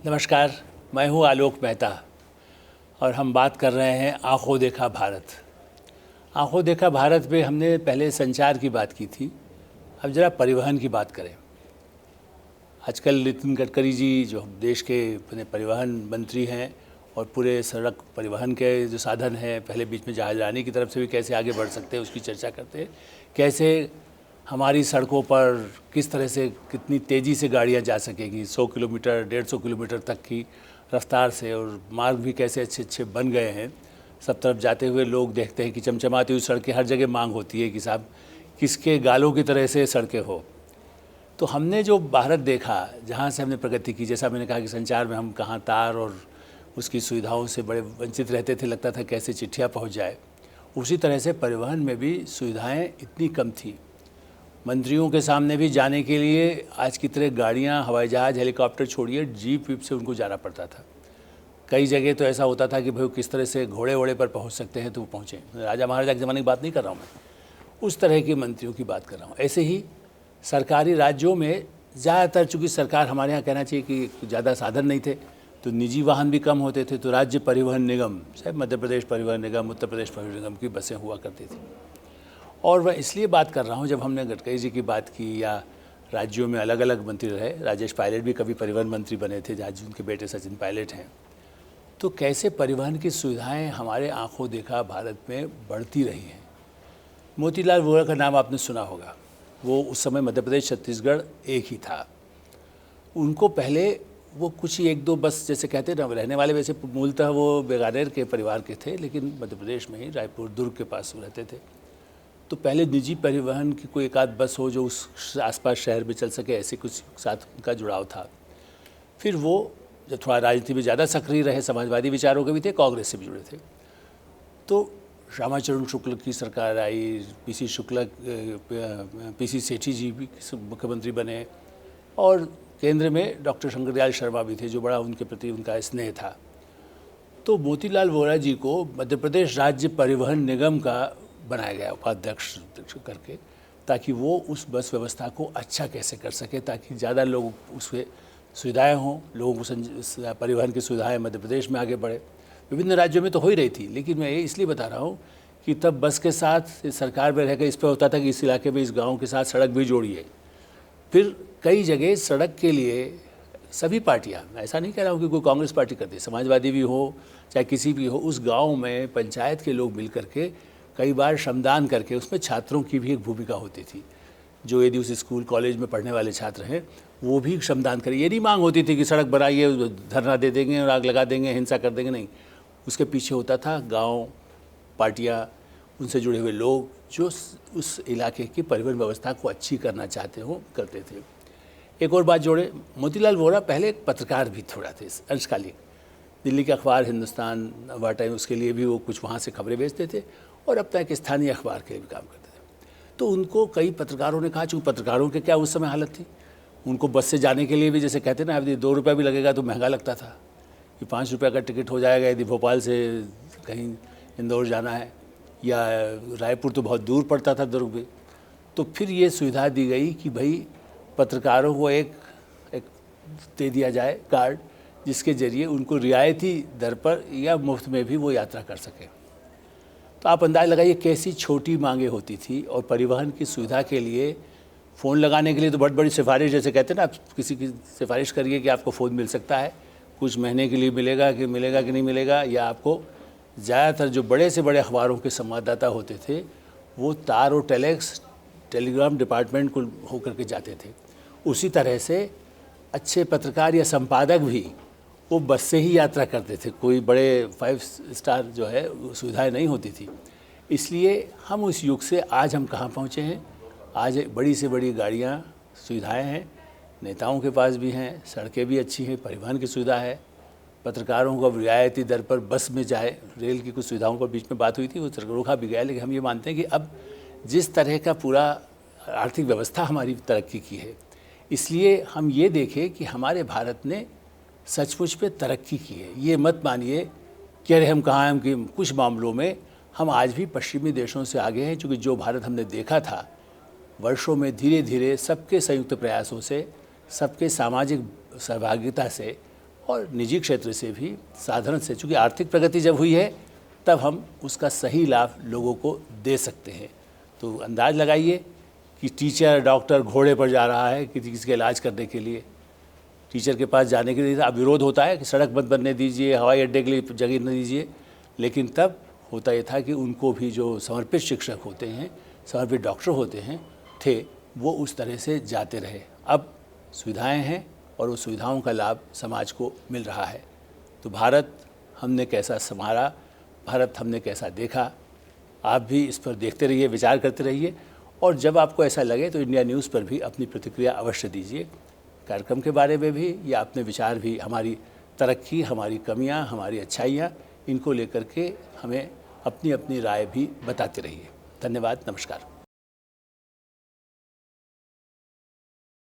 नमस्कार, मैं हूं आलोक मेहता और हम बात कर रहे हैं आंखों देखा भारत। आंखों देखा भारत में हमने पहले संचार की बात की थी, अब ज़रा परिवहन की बात करें। आजकल नितिन गडकरी जी जो देश के अपने परिवहन मंत्री हैं और पूरे सड़क परिवहन के जो साधन हैं, पहले बीच में जहाजरानी की तरफ से भी कैसे आगे बढ़ सकते हैं उसकी चर्चा करते हैं। कैसे हमारी सड़कों पर किस तरह से कितनी तेज़ी से गाड़ियां जा सकेगी, 100 किलोमीटर 150 किलोमीटर तक की रफ्तार से, और मार्ग भी कैसे अच्छे अच्छे बन गए हैं। सब तरफ जाते हुए लोग देखते हैं कि चमचमाती हुई सड़कें, हर जगह मांग होती है कि साहब किसके गालों की तरह से सड़कें हो। तो हमने जो भारत देखा, जहाँ से हमने प्रगति की, जैसा मैंने कहा कि संचार में हम कहाँ तार और उसकी सुविधाओं से बड़े वंचित रहते थे, लगता था कैसे चिट्ठियाँ पहुँच जाए। उसी तरह से परिवहन में भी सुविधाएँ इतनी कम थी। मंत्रियों के सामने भी जाने के लिए आज की तरह गाड़ियाँ, हवाई जहाज़, हेलीकॉप्टर छोड़िए, जीप वीप से उनको जाना पड़ता था। कई जगह तो ऐसा होता था कि भाई किस तरह से घोड़े वोड़े पर पहुंच सकते हैं तो वो पहुँचे। राजा महाराजा के ज़माने की बात नहीं कर रहा हूँ मैं, उस तरह के मंत्रियों की बात कर रहा हूँ। ऐसे ही सरकारी राज्यों में ज़्यादातर, चूँकि सरकार, हमारे यहाँ कहना चाहिए कि ज़्यादा साधन नहीं थे तो निजी वाहन भी कम होते थे, तो राज्य परिवहन निगम, शायद मध्य प्रदेश परिवहन निगम, उत्तर प्रदेश परिवहन निगम की बसें हुआ करती थी। और मैं इसलिए बात कर रहा हूँ, जब हमने गडकरी जी की बात की या राज्यों में अलग अलग मंत्री रहे, राजेश पायलट भी कभी परिवहन मंत्री बने थे, आज उनके बेटे सचिन पायलट हैं, तो कैसे परिवहन की सुविधाएं हमारे आंखों देखा भारत में बढ़ती रही हैं। मोतीलाल वोरा का नाम आपने सुना होगा। वो उस समय मध्य प्रदेश छत्तीसगढ़ एक ही था। उनको पहले वो कुछ ही एक दो बस, जैसे कहते ना, रहने वाले वैसे मूलतः वो बेगानेर के परिवार के थे, लेकिन मध्य प्रदेश में ही रायपुर दुर्ग के पास रहते थे। तो पहले निजी परिवहन की कोई एक आध बस हो जो उस आसपास शहर में चल सके, ऐसे कुछ साथ उनका जुड़ाव था। फिर वो जब थोड़ा राजनीति में ज़्यादा सक्रिय रहे, समाजवादी विचारों के भी थे, कांग्रेस से भी जुड़े थे, तो श्यामाचरण शुक्ल की सरकार आई, पीसी सेठी जी भी मुख्यमंत्री बने, और केंद्र में डॉक्टर शंकरदयाल शर्मा भी थे, जो बड़ा उनके प्रति उनका स्नेह था। तो मोतीलाल वोरा जी को मध्य प्रदेश राज्य परिवहन निगम का बनाया गया उपाध्यक्ष करके, ताकि वो उस बस व्यवस्था को अच्छा कैसे कर सके, ताकि ज़्यादा लोग उसके सुविधाएं हों, लोगों को परिवहन की सुविधाएं मध्य प्रदेश में आगे बढ़े। विभिन्न राज्यों में तो हो ही रही थी, लेकिन मैं ये इसलिए बता रहा हूँ कि तब बस के साथ सरकार में रहकर इस पर होता था कि इस इलाके में इस गाँव के साथ सड़क भी जोड़िए। फिर कई जगह सड़क के लिए सभी पार्टियाँ, मैं ऐसा नहीं कह रहा हूँ कि कोई कांग्रेस पार्टी करती, समाजवादी भी हो चाहे किसी भी हो, उस गांव में पंचायत के लोग मिल करके कई बार श्रमदान करके, उसमें छात्रों की भी एक भूमिका होती थी। जो यदि उस स्कूल कॉलेज में पढ़ने वाले छात्र हैं वो भी श्रमदान करें। ये नहीं मांग होती थी कि सड़क बनाइए, धरना दे देंगे और आग लगा देंगे, हिंसा कर देंगे, नहीं। उसके पीछे होता था गाँव, पार्टियाँ, उनसे जुड़े हुए लोग जो उस इलाके की परिवहन व्यवस्था को अच्छी करना चाहते हो, करते थे। एक और बात जोड़े, मोतीलाल वोरा पहले एक पत्रकार भी थोड़ा थे, अंशकालिक। दिल्ली के अखबार हिंदुस्तान वार टाइम, उसके लिए भी वो कुछ वहाँ से खबरें भेजते थे, और अपना एक स्थानीय अखबार के लिए भी काम करते थे। तो उनको कई पत्रकारों ने कहा, चूँकि पत्रकारों की क्या उस समय हालत थी, उनको बस से जाने के लिए भी, जैसे कहते ना, यदि 2 रुपये भी लगेगा तो महंगा लगता था, कि 5 रुपये का टिकट हो जाएगा यदि भोपाल से कहीं इंदौर जाना है, या रायपुर तो बहुत दूर पड़ता था, दुर्ग भी। तो फिर ये सुविधा दी गई कि भाई पत्रकारों को एक दे दिया जाए कार्ड, जिसके ज़रिए उनको रियायती दर पर या मुफ्त में भी वो यात्रा कर सकें। तो आप अंदाज़ लगाइए कैसी छोटी मांगे होती थी। और परिवहन की सुविधा के लिए फ़ोन लगाने के लिए तो बहुत बड़ी सिफारिश, जैसे कहते हैं ना, आप किसी की सिफारिश करिए कि आपको फ़ोन मिल सकता है, कुछ महीने के लिए मिलेगा कि नहीं मिलेगा, या आपको ज़्यादातर जो बड़े से बड़े अखबारों के संवाददाता होते थे वो तार और टेलीग्राम डिपार्टमेंट को होकर के जाते थे। उसी तरह से अच्छे पत्रकार या संपादक भी वो बस से ही यात्रा करते थे, कोई बड़े 5 स्टार जो है सुविधाएं नहीं होती थी। इसलिए हम उस युग से आज हम कहाँ पहुँचे हैं। आज बड़ी से बड़ी गाड़ियाँ, सुविधाएं हैं, नेताओं के पास भी हैं, सड़कें भी अच्छी हैं, परिवहन की सुविधा है, पत्रकारों को अब रियायती दर पर बस में जाए, रेल की कुछ सुविधाओं पर बीच में बात हुई थी, वो रोका भी गया। लेकिन हम ये मानते हैं कि अब जिस तरह का पूरा आर्थिक व्यवस्था हमारी तरक्की की है, इसलिए हम ये देखें कि हमारे भारत ने सचमुच पे तरक्की की है। ये मत मानिए कि अरे हम कहाँ हैं, कि कुछ मामलों में हम आज भी पश्चिमी देशों से आगे हैं, क्योंकि जो भारत हमने देखा था वर्षों में, धीरे धीरे सबके संयुक्त प्रयासों से, सबके सामाजिक सहभागिता से और निजी क्षेत्र से भी साधारण से, चूँकि आर्थिक प्रगति जब हुई है तब हम उसका सही लाभ लोगों को दे सकते हैं। तो अंदाज़ लगाइए कि टीचर डॉक्टर घोड़े पर जा रहा है किसी के इलाज करने के लिए, टीचर के पास जाने के लिए अब विरोध होता है कि सड़क मत बनने दीजिए, हवाई अड्डे के लिए जगह न दीजिए, लेकिन तब होता ये था कि उनको भी जो समर्पित शिक्षक होते हैं, समर्पित डॉक्टर होते हैं थे, वो उस तरह से जाते रहे। अब सुविधाएं हैं और उस सुविधाओं का लाभ समाज को मिल रहा है। तो भारत हमने कैसा संवारा, भारत हमने कैसा देखा, आप भी इस पर देखते रहिए, विचार करते रहिए, और जब आपको ऐसा लगे तो इंडिया न्यूज़ पर भी अपनी प्रतिक्रिया अवश्य दीजिए, कार्यक्रम के बारे में भी या अपने विचार भी, हमारी तरक्की, हमारी कमियां, हमारी अच्छाइयां, इनको लेकर के हमें अपनी अपनी राय भी बताते रहिए। धन्यवाद, नमस्कार।